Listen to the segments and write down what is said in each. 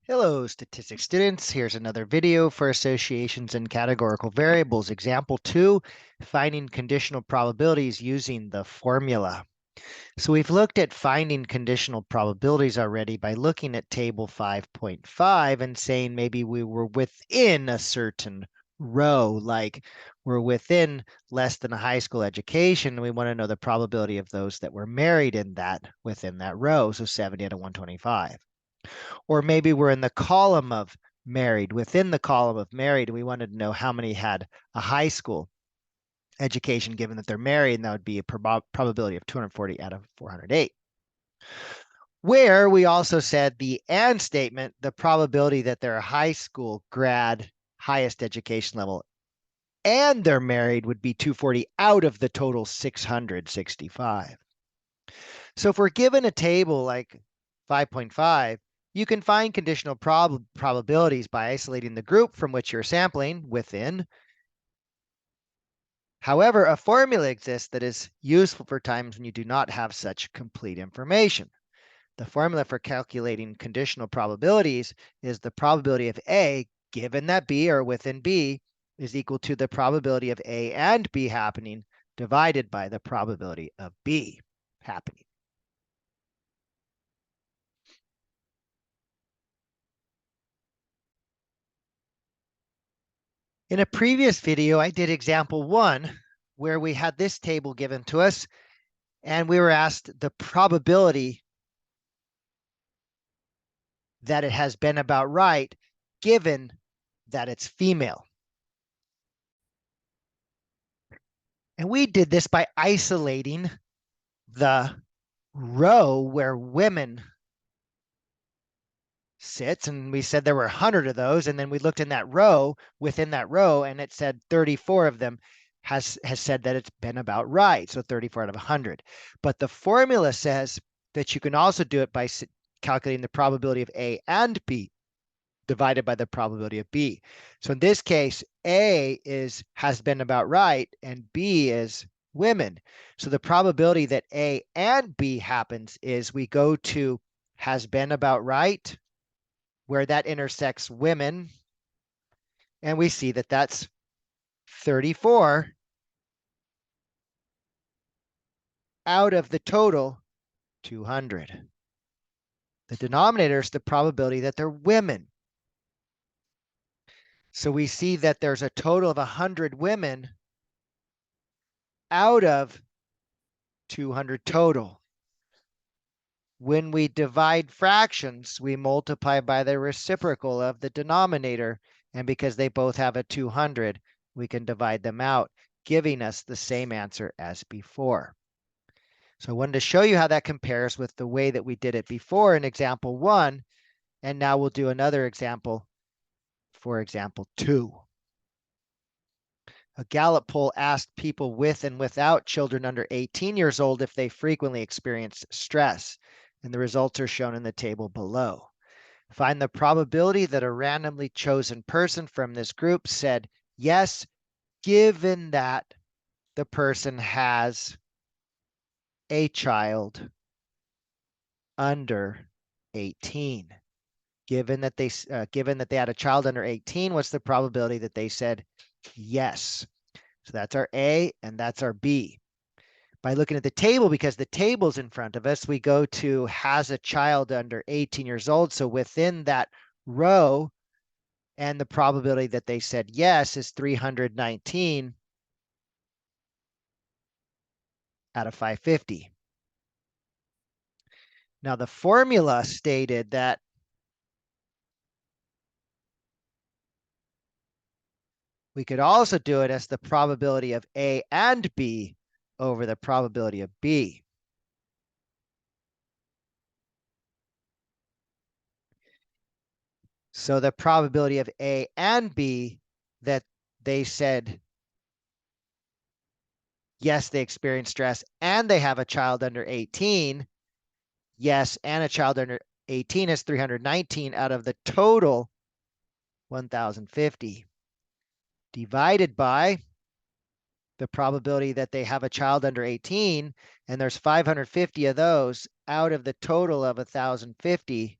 Hello, statistics students. Here's another video for associations and categorical variables. Example 2, finding conditional probabilities using the formula. So we've looked at finding conditional probabilities already by looking at table 5.5 and saying maybe we were within a certain row, like we're within less than a high school education, and we want to know the probability of those that were married within that row, so 70 out of 125. Or maybe we're in the column of married, within the column of married, and we wanted to know how many had a high school education given that they're married, and that would be a probability of 240 out of 408. Where we also said the and statement, the probability that they're a high school grad, highest education level, and they're married would be 240 out of the total 665. So if we're given a table like 5.5, you can find conditional probabilities by isolating the group from which you're sampling within. However, a formula exists that is useful for times when you do not have such complete information. The formula for calculating conditional probabilities is the probability of A, given that B or within B, is equal to the probability of A and B happening divided by the probability of B happening. In a previous video, I did example 1, where we had this table given to us, and we were asked the probability that it has been about right, given that it's female. And we did this by isolating the row where women sits, and we said there were 100 of those, and then we looked in that row, within that row, and it said 34 of them has said that it's been about right, so 34 out of 100. But the formula says that you can also do it by calculating the probability of A and B divided by the probability of B. So in this case, A has been about right, and B is women. So the probability that A and B happens is we go to has been about right, where that intersects women, and we see that that's 34 out of the total 200. The denominator is the probability that they're women. So we see that there's a total of 100 women out of 200 total. When we divide fractions, we multiply by the reciprocal of the denominator, and because they both have a 200, we can divide them out, giving us the same answer as before. So I wanted to show you how that compares with the way that we did it before in example 1, and now we'll do another example for example 2. A Gallup poll asked people with and without children under 18 years old if they frequently experienced stress, and the results are shown in the table below. Find the probability that a randomly chosen person from this group said yes, given that the person has a child under 18. Given that they had a child under 18, what's the probability that they said yes? So that's our A and that's our B. By looking at the table, because the table's in front of us, we go to has a child under 18 years old. So within that row, and the probability that they said yes is 319 out of 550. Now the formula stated that we could also do it as the probability of A and B over the probability of B. So the probability of A and B that they said yes, they experience stress and they have a child under 18, yes, and a child under 18 is 319 out of the total 1,050 divided by the probability that they have a child under 18, and there's 550 of those out of the total of 1,050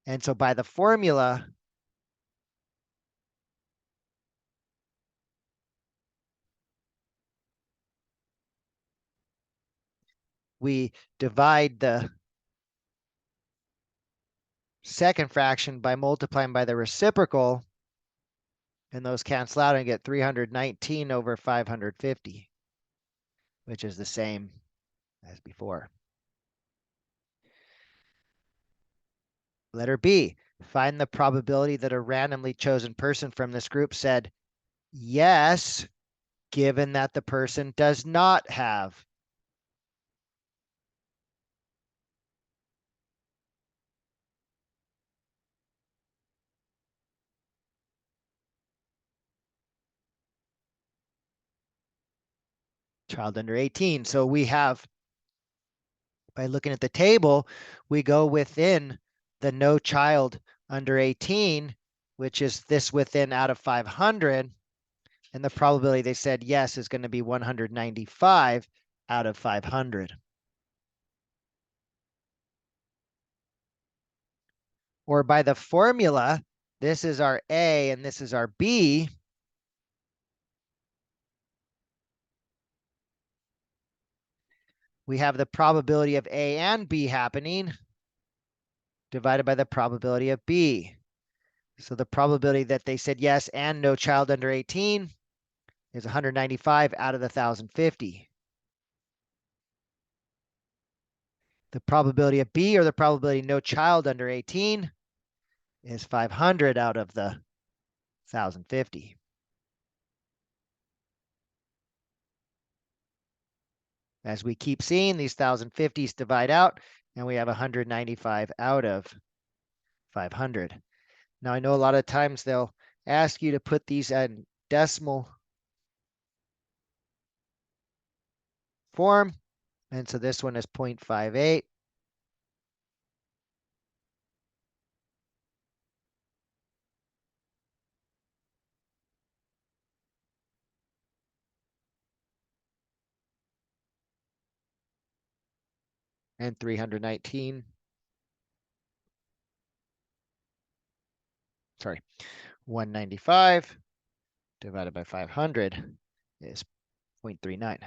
And so by the formula, we divide the second fraction by multiplying by the reciprocal, and those cancel out and get 319 over 550, which is the same as before. Letter B, find the probability that a randomly chosen person from this group said yes, given that the person does not have child under 18. So we have, by looking at the table, we go within the no child under 18, which is this within out of 500. And the probability they said yes is going to be 195 out of 500. Or by the formula, this is our A and this is our B. We have the probability of A and B happening divided by the probability of B. So the probability that they said yes and no child under 18 is 195 out of the 1,050. The probability of B, or the probability no child under 18, is 500 out of the 1,050. As we keep seeing, these 1,050s divide out, and we have 195 out of 500. Now, I know a lot of times they'll ask you to put these in decimal form, and so this one is 0.58. And 319, sorry, 195 divided by 500 is 0.39.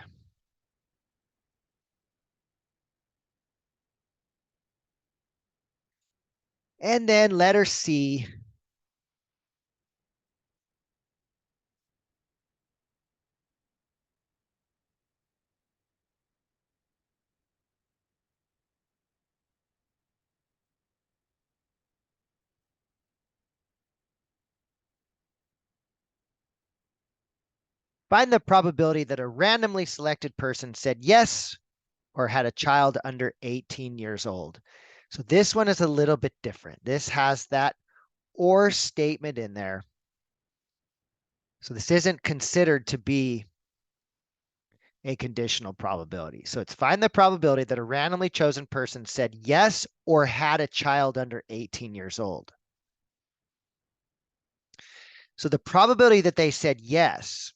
And then letter C, find the probability that a randomly selected person said yes or had a child under 18 years old. So this one is a little bit different. This has that or statement in there. So this isn't considered to be a conditional probability. So it's find the probability that a randomly chosen person said yes or had a child under 18 years old. So the probability that they said yes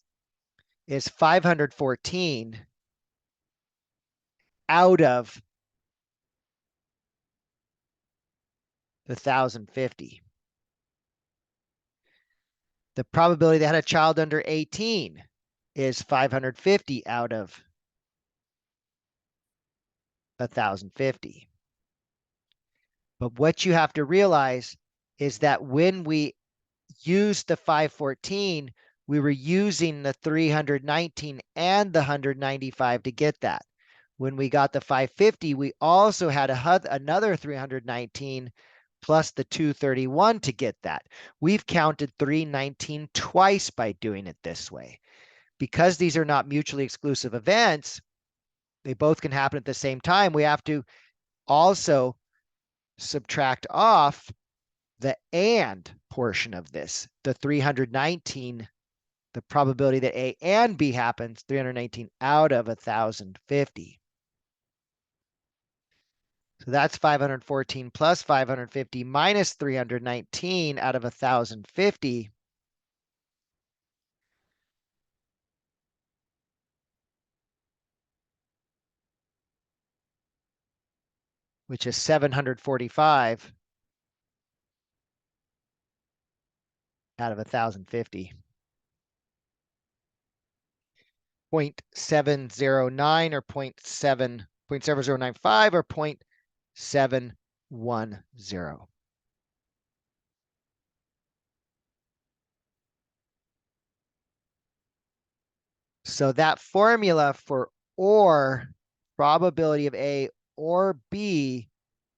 is 514 out of the 1,050. The probability they had a child under 18 is 550 out of 1,050. But what you have to realize is that when we use the 514, we were using the 319 and the 195 to get that. When we got the 550, we also had another 319 plus the 231 to get that. We've counted 319 twice by doing it this way. Because these are not mutually exclusive events, they both can happen at the same time. We have to also subtract off the and portion of this, the 319, the probability that A and B happens, 319 out of 1,050. So that's 514 plus 550 minus 319 out of 1,050. Which is 745 out of 1,050. 0.709 or 0.7095 or 0.710. So that formula for or probability of A or B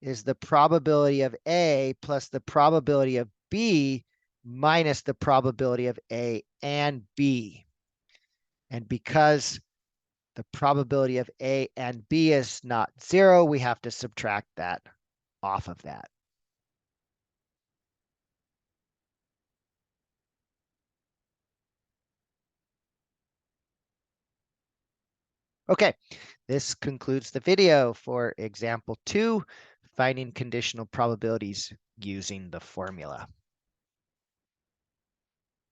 is the probability of A plus the probability of B minus the probability of A and B. And because the probability of A and B is not zero, we have to subtract that off of that. Okay, this concludes the video for example 2, finding conditional probabilities using the formula.